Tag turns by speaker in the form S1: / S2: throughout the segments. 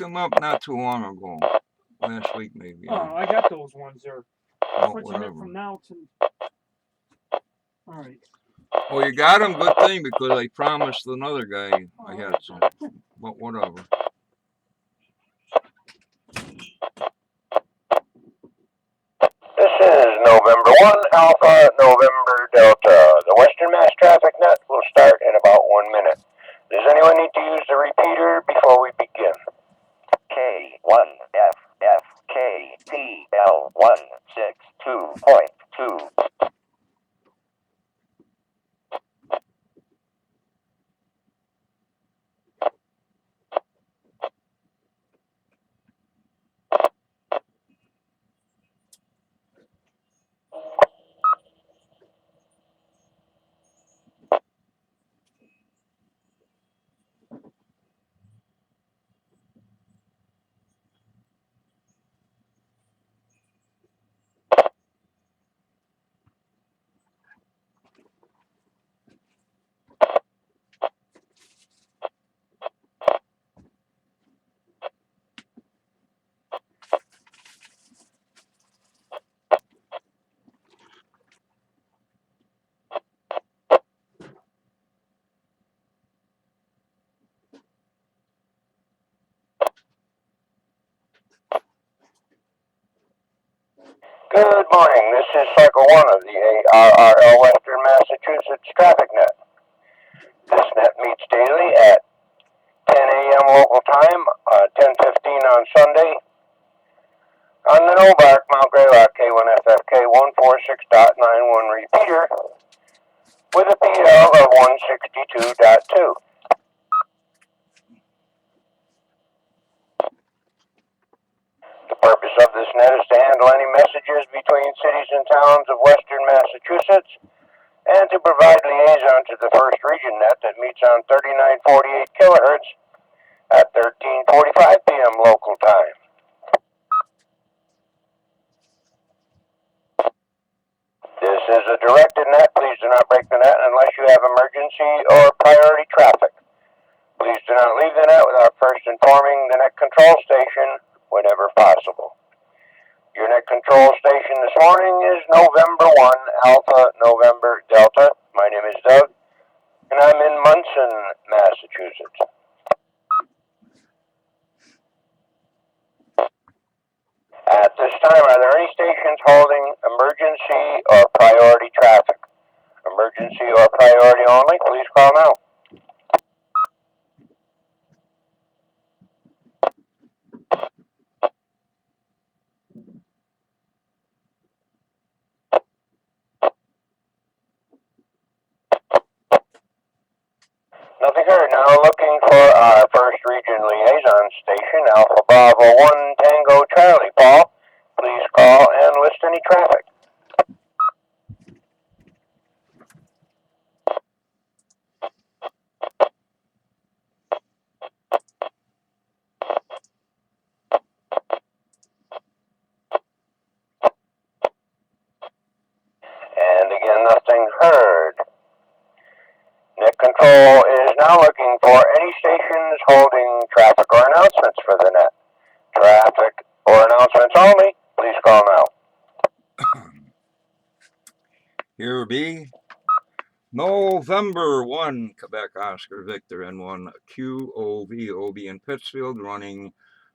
S1: them up not too long ago. Last week, maybe.
S2: Oh, I got those ones there.
S1: Oh,
S2: Switching it
S1: whatever.
S2: from now to. All right.
S1: Oh, you got them? Good thing, because I promised another guy I had some. But whatever.
S3: This is November 1, Alpha, November Delta. The Western Mass Traffic Net will start in about 1 minute. Does anyone need to use the repeater before we begin? K1FFKPL162.2. Good morning. This is Cycle 1 of the ARRL Western Massachusetts Traffic Net. This net meets daily at 10 a.m. local time, 10:15 on Sunday, on the Nobark Mount Greylock K1FFK 146.91 repeater with a PL of 162.2. The purpose of this net is to handle any messages between cities and towns of western Massachusetts and to provide liaison to the first region net that meets on 3948 kilohertz at 13:45 p.m. local time. This is a directed net. Please do not break the net unless you have emergency or priority traffic. Please do not leave the net without first informing the net control station whenever possible. Your net control station this morning is November 1, Alpha, November, Delta. My name is Doug, and I'm in Munson, Massachusetts. At this time, are there any stations holding emergency or priority traffic? Emergency or priority only, please call now. Nothing heard. Now looking for our first region liaison station, Alpha Bravo 1 Tango Charlie. Paul, please call and list any traffic. And again, nothing heard. Net control is now looking for any stations holding traffic or announcements for the net. Traffic or announcements only, please call now.
S1: Here be November 1, Quebec Oscar Victor N1 QOV in Pittsfield, running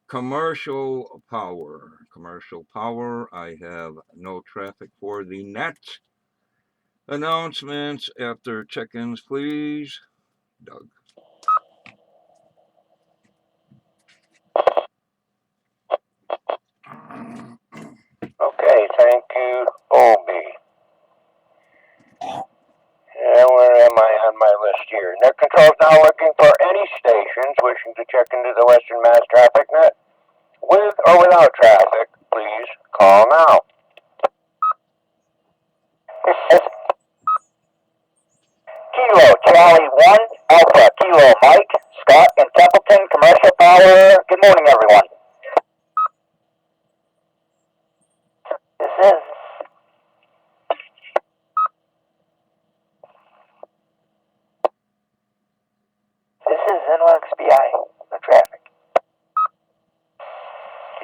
S1: commercial power. Commercial power. I have no traffic for the net. Announcements after check-ins, please. Doug.
S3: Okay, thank you, Obi. And where am I on my list here? Net control is now looking for any stations wishing to check into the Western Mass Traffic Net. With or without traffic, please call now. Kilo Charlie 1, Alpha Kilo Mike, Scott in Templeton, Commercial Power. Good morning, everyone. This is N1XBI, the traffic.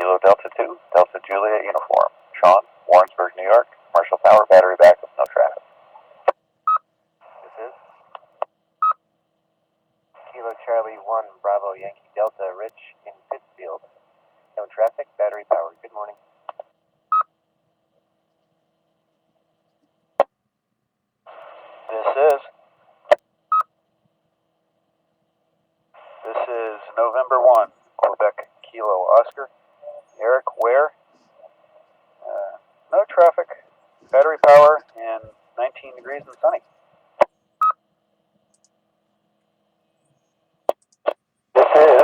S3: Kilo Delta 2, Delta Juliet uniform. Sean, Warrensburg, New York. Commercial power, battery backup, no traffic. This is Kilo Charlie 1, Bravo Yankee Delta, Rich in Pittsfield. No traffic, battery power. Good morning. This is November 1, Quebec Kilo Oscar. Eric, where? No traffic, battery power, and 19 degrees and sunny. This is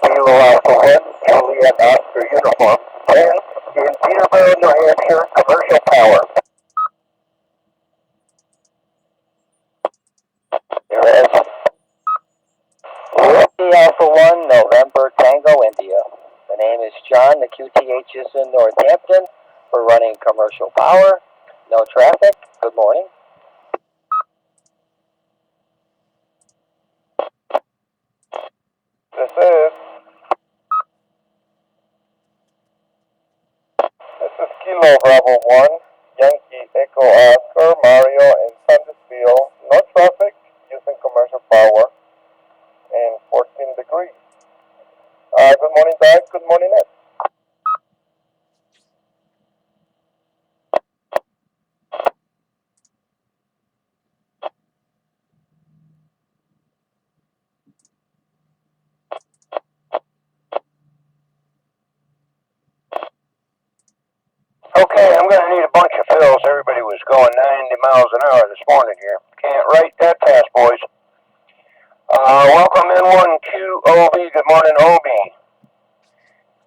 S3: Kilo Alpha 1, Juliet Oscar uniform, 10 in Peterborough, New Hampshire, commercial power. There is Whiskey Alpha 1, November Tango, India. The name is John. The QTH is in Northampton. We're running commercial power. No traffic. Good morning. This is Kilo Bravo 1, Yankee Echo Oscar, Mario, and Sandusville. No traffic, using commercial power, and 14 degrees. Good morning, Doug. Good morning, Ed. Okay, I'm going to need a bunch of fills. Everybody was going 90 miles an hour this morning here. Can't write that fast, boys. Welcome N1QOB. Good morning, OB.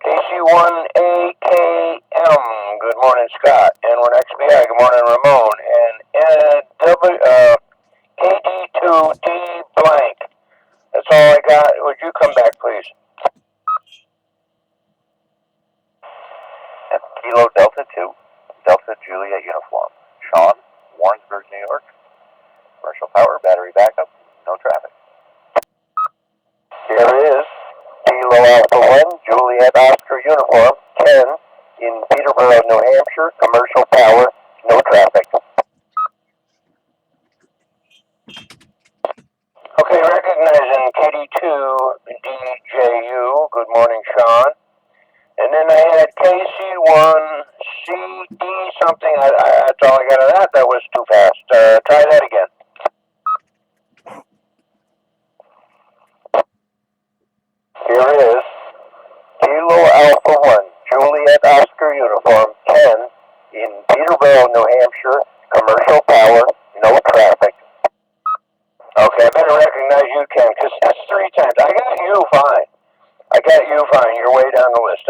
S3: KC1AKM. Good morning, Scott. N1XBI. Good morning, Ramon. And KD2D blank. That's all I got. Would you come back, please? That's Kilo Delta 2, Delta Juliet uniform. Sean, Warrensburg, New York. Commercial power, battery backup, no traffic. Here is Kilo Alpha 1, Juliet Oscar uniform, 10 in Peterborough, New Hampshire. Commercial power, no traffic. Okay, recognizing KD2DJU. Good morning, Sean. And then I had KC1CD something. That's all I got of that. That was too fast. Try that again. Here is Kilo Alpha 1, Juliet Oscar uniform, 10 in Peterborough, New Hampshire. Commercial power, no traffic. Okay, I better recognize you, Ken, because that's 3 times. I got you fine. You're way down the list.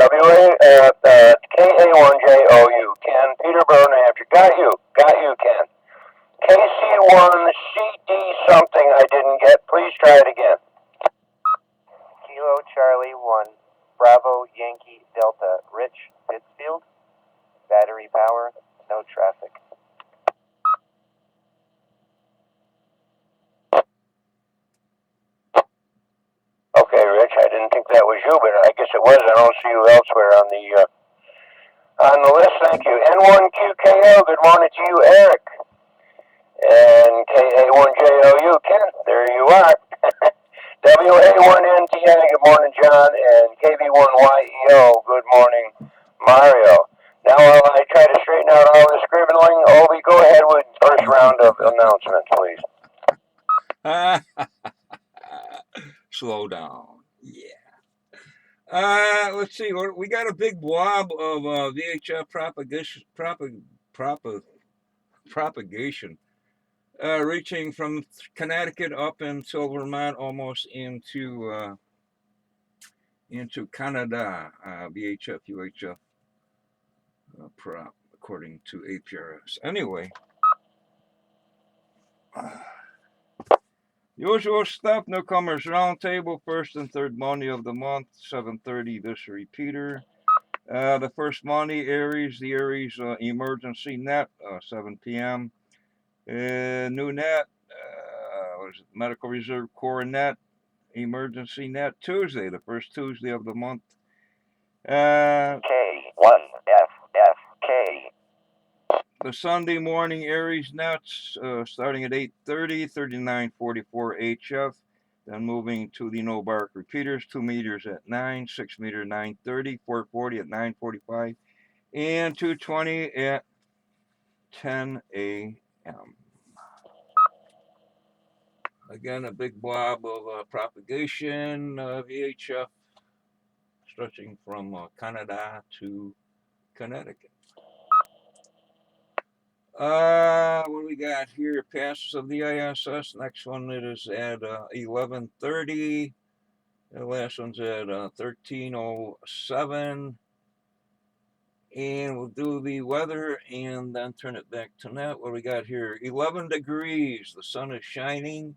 S3: KA1JOU, Ken, Peterborough, New Hampshire. Got you, Ken. KC1CD something I didn't get. Please try it again. Kilo Charlie 1, Bravo Yankee Delta, Rich, Pittsfield. Battery power, no traffic. Okay, Rich, I didn't think that was you, but I guess it was. I don't see you elsewhere on the list. Thank you. N1QKO, good morning to you, Eric. And KA1JOU, Ken, there you are. WA1NTI, good morning, John. And KB1YEO, good morning, Mario. Now, while I try to straighten out all this scribbling, Obi, go ahead with first round of announcements, please.
S1: Slow down. Yeah. Let's see. We got a big blob of VHF propagation, reaching from Connecticut up in Silvermont, almost into Canada. VHF, UHF prop, according to APRS. Anyway. Usual stuff, newcomers roundtable, first and third Monday of the month, 7:30, this repeater. The first Monday, the Aries emergency net, 7 p.m. New net, Medical Reserve Corps net, emergency net, Tuesday, the first Tuesday of the month,
S3: K1FFK.
S1: The Sunday morning Aries nets starting at 8:30, 3944 HF. Then moving to the no bark repeaters, 2 meters at 9, 6 meter 9:30, 440 at 9:45, and 220 at 10 a.m. Again, a big blob of propagation VHF stretching from Canada to Connecticut. What do we got here? Passes of the ISS. Next one it is at 11:30. The last one's at 13:07. And we'll do the weather and then turn it back to net. What do we got here? 11 degrees. The sun is shining.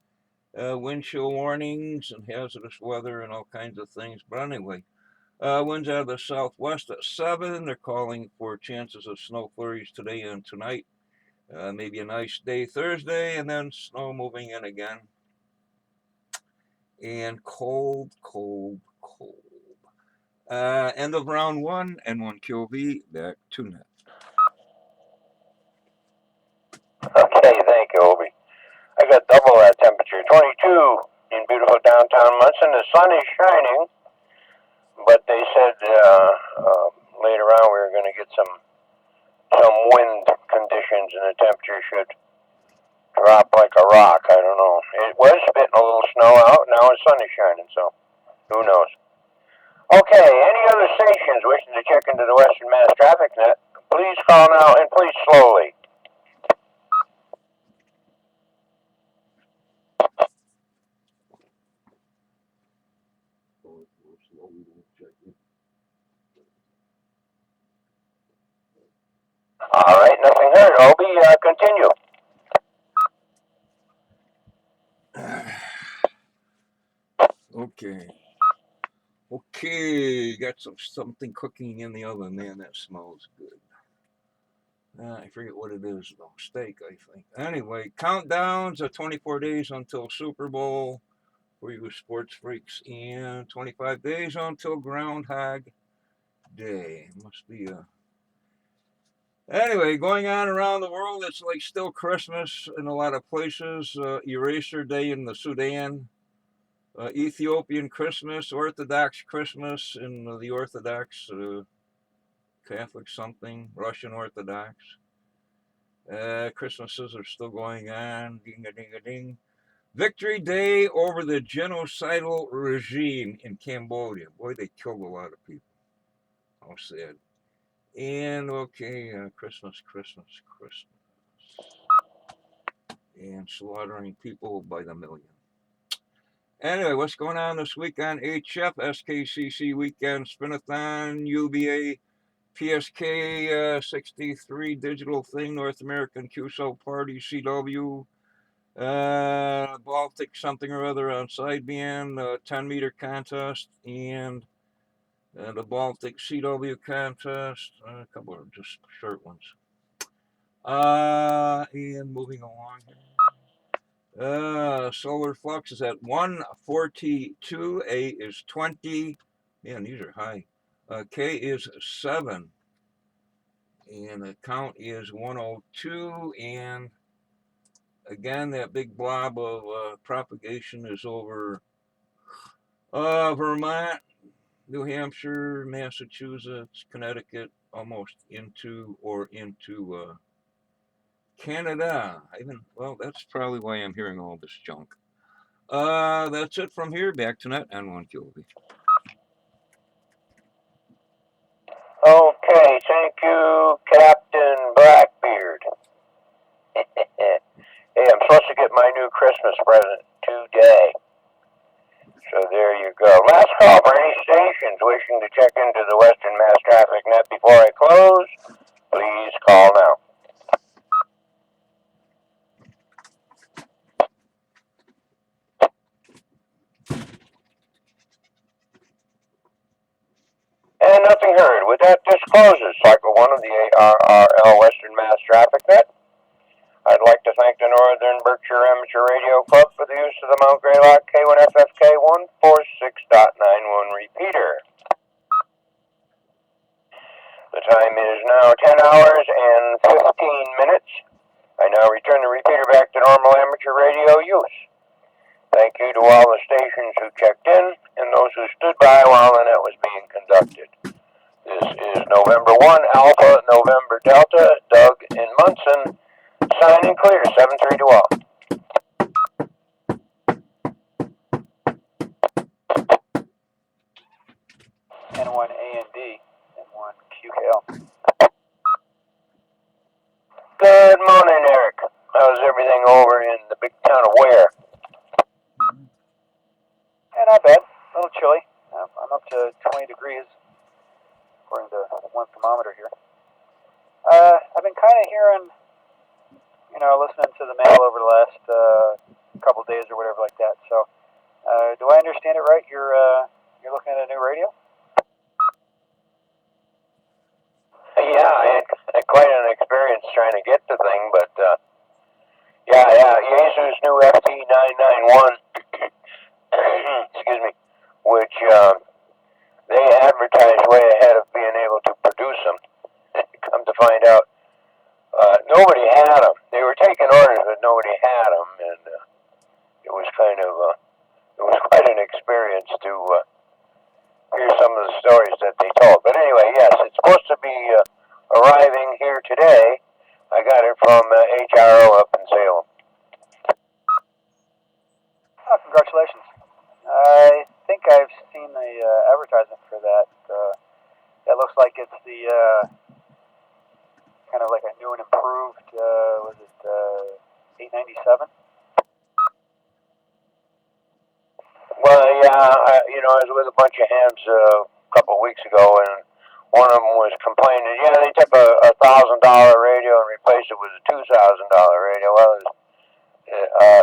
S1: Wind chill warnings and hazardous weather and all kinds of things. But anyway, winds out of the southwest at 7. They're calling for chances of snow flurries today and tonight. Maybe a nice day Thursday, and then snow moving in again. And cold, cold, cold. End of round 1, N1 QV, back to net.
S3: Okay, thank you, Obi. I got double that temperature, 22 in beautiful downtown Munson. The sun is shining, but they said later on we were going to get some wind conditions and the temperature should drop like a rock. I don't know. It was spitting a little snow out. Now the sun is shining, so who knows? Okay, any other stations wishing to check into the Western Mass Traffic Net, please call now and please slowly. All right, nothing heard. Obi, continue.
S1: Okay, got something cooking in the oven. Man, that smells good. I forget what it is though. Steak, I think. Anyway, countdowns of 24 days until Super Bowl for you sports freaks, and 25 days until Groundhog Day. Must be a. Anyway, going on around the world, it's like still Christmas in a lot of places. Eraser Day in the Sudan. Ethiopian Christmas, Orthodox Christmas in the Orthodox, Catholic something, Russian Orthodox. Christmases are still going on. Ding a ding a ding. Victory Day over the genocidal regime in Cambodia. Boy, they killed a lot of people. How sad. And okay, Christmas. And slaughtering people by the million. Anyway, what's going on this week on HF, SKCC Weekend Spinathon, UBA, PSK 63 Digital Thing, North American QSO Party, CW, Baltic something or other on sideband, 10-meter contest, and the Baltic CW contest, a couple of just short ones. And moving along here. Solar flux is at 142. A is 20. Man, these are high. K is 7. And the count is 102. And again, that big blob of propagation is over Vermont, New Hampshire, Massachusetts, Connecticut, almost into Canada. Well, that's probably why I'm hearing all this junk. That's it from here. Back to net N1 QLB.
S3: Okay, thank you, Captain Blackbeard. Hey, I'm supposed to get my new Christmas present today. So there you go. Last call for any stations wishing to check into the Western Mass Traffic Net before I close. Please call now. And nothing heard. With that, this closes Cycle 1 of the ARRL Western Mass Traffic Net. I'd like to thank the Northern Berkshire Amateur Radio Club for the use of the Mount Greylock K1FFK 146.91 repeater. time is now 10 hours and 15 minutes. I now return the repeater back to normal amateur radio use. Thank you to all the stations who checked in and those who stood by while the net was being conducted. This is November 1 Alpha, November Delta, Doug and Munson, signing clear, 7-3 to all.
S4: N1AND, N1QKL.
S3: Good morning, Eric. How's everything over in the big town of Ware?
S4: Yeah, not bad. A little chilly. I'm up to 20 degrees, according to one thermometer here. I've been kind of hearing, listening to the mail over the last couple of days or whatever like that. So, do I understand it right? You're looking at a new radio?
S3: Yeah, I had quite an experience trying to get the thing, but yeah, Yaesu's new FT991, excuse me, which they advertised way ahead of being able to produce them. Come to find out, nobody had them. They were taking orders, but nobody had them, and it was it was quite an experience to hear some of the stories that they told. But anyway, yes, it's supposed to be arriving here today. I got it from HRO up in Salem.
S4: Oh, congratulations. I think I've seen the advertisement for that. That looks like it's the kind of like a new and improved, was it 897?
S3: Well, yeah, I was with a bunch of hams a couple of weeks ago, and one of them was complaining. Yeah, they took a $1,000 radio and replaced it with a $2,000 radio. Well,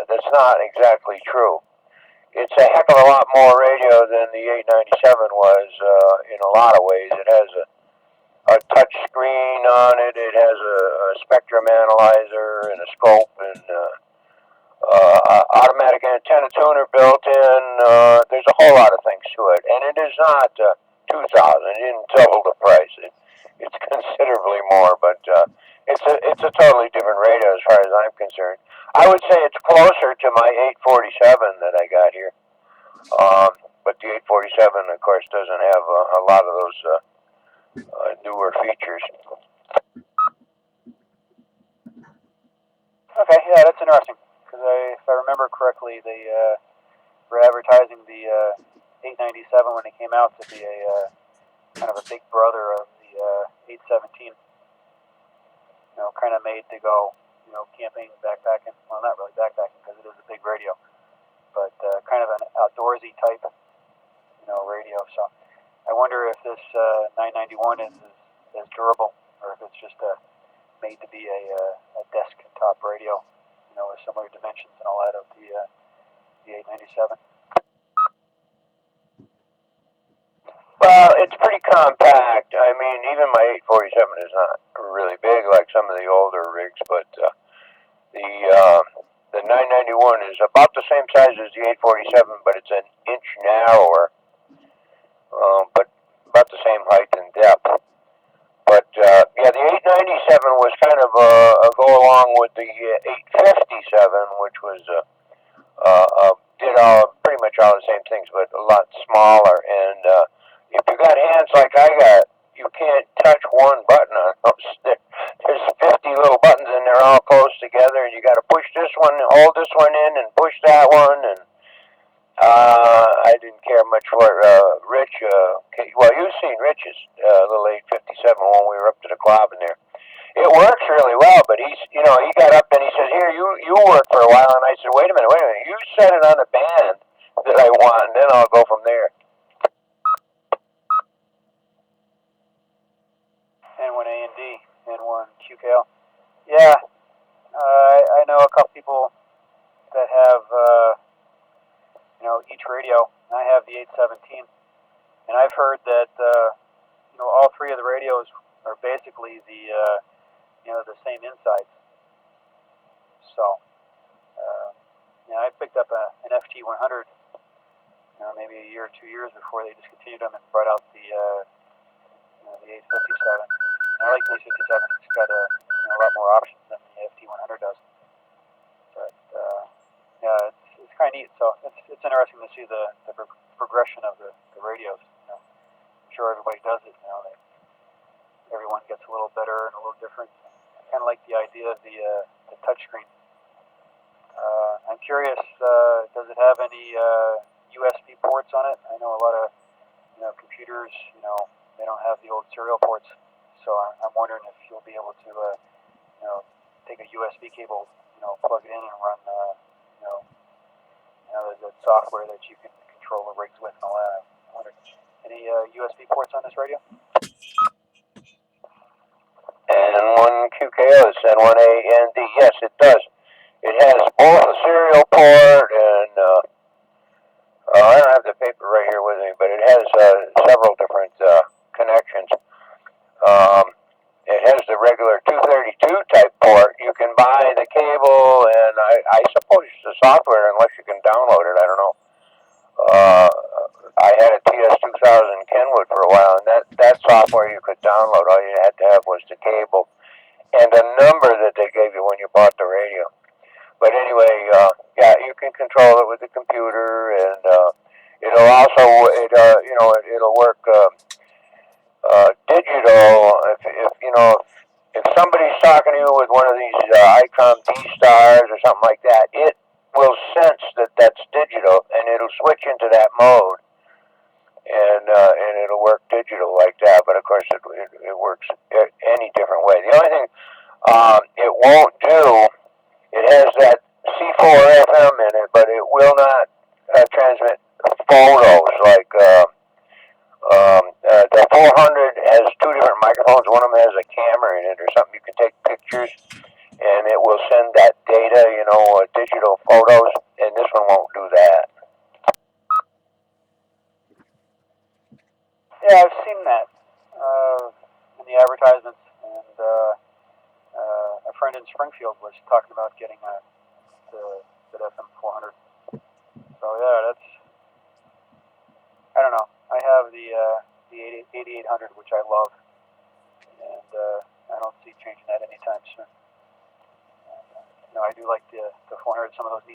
S3: that's not exactly true. It's a heck of a lot more radio than the 897 was in a lot of ways. It has a touch screen on it. It has a spectrum analyzer and a scope and automatic antenna tuner built in. There's a whole lot of things to it, and it is not 2,000. It didn't double the price. It's considerably more, but it's a totally different radio as far as I'm concerned. I would say it's closer to my 847 that I got here, but the 847, of course, doesn't have a lot of those newer features.
S4: Okay, yeah, that's interesting. Because if I remember correctly, they were advertising the 897 when it came out to be a kind of a big brother of the 817. Kind of made to go, camping, backpacking. Well, not really backpacking because it is a big radio, but kind of an outdoorsy type, radio. So I wonder if this 991 is as durable, or if it's just made to be a desktop radio, with similar dimensions and all that of the 897.
S3: Well, it's pretty compact. I mean, even my 847 is not really big like some of the older rigs, but the 991 is about the same size as the 847, but it's an inch narrower, but about the same height and depth. But yeah, the 897 was kind of a go along with the 857, which was did pretty much all the same things, but a lot smaller. And if you got hands like I got, you can't touch one button on those. There's 50 little buttons, and they're all close together, and you got to push this one, hold this one in, and push that one. And I didn't care much for Rich. Well, you've seen Rich's little 857 when we were up to the club in there. It works really well, but he got up and he said, "Here, you work for a while." And I said, "Wait a minute. You set it on a band that I want, and then I'll go from there."
S4: N1AND, N1QKL. Yeah, I know a couple people that have, each radio. I have the 817, and I've heard that, all three of the radios are basically the same insides. So, I picked up an FT100, maybe a year or 2 years before they discontinued them and brought out the 857. I like the 57. It's got a lot more options than the FT100 does. But yeah, it's kind of neat. So it's interesting to see the progression of the radios. I'm sure everybody does it. Everyone gets a little better and a little different. I kind of like the idea of the touchscreen. I'm curious, does it have any USB ports on it? I know a lot of computers, they don't have the old serial ports. So I'm wondering if you'll be able to take a USB cable, plug it in and run the software that you can control the rigs with and all that. I wonder, any USB ports on this radio?
S3: N1 QKO, it's N1AND. Yes, it does. It has both a serial port and I don't have the paper right here with me, but it has several different connections. It has the regular 232 type port. You can buy the cable, and I suppose it's the software unless you can download it. I don't know. I had a TS2000 Kenwood for a while, and that software you could download. All you had to have was the cable and a number that they gave you when you bought the radio. But anyway, yeah, you can control it with the computer, and it'll also it'll work digital. If somebody's talking to you with one of these ICOM D-Stars or something like that, it will sense that that's digital, and it'll switch into that mode, and it'll work digital like that. But of course, it works any different way. The only thing it won't do, it has that C4 FM in it, but it will not transmit photos like the 400 has two different microphones. One of them has a camera in it or something. You can take pictures, and it will send that data, digital photos, and this one won't do that.
S4: Yeah, I've seen that in the advertisements, and a friend in Springfield was talking about getting the FM 400. So yeah, that's, I don't know. I have the 8800, which I love, and I don't see changing that anytime soon. I do like the 400. Some of those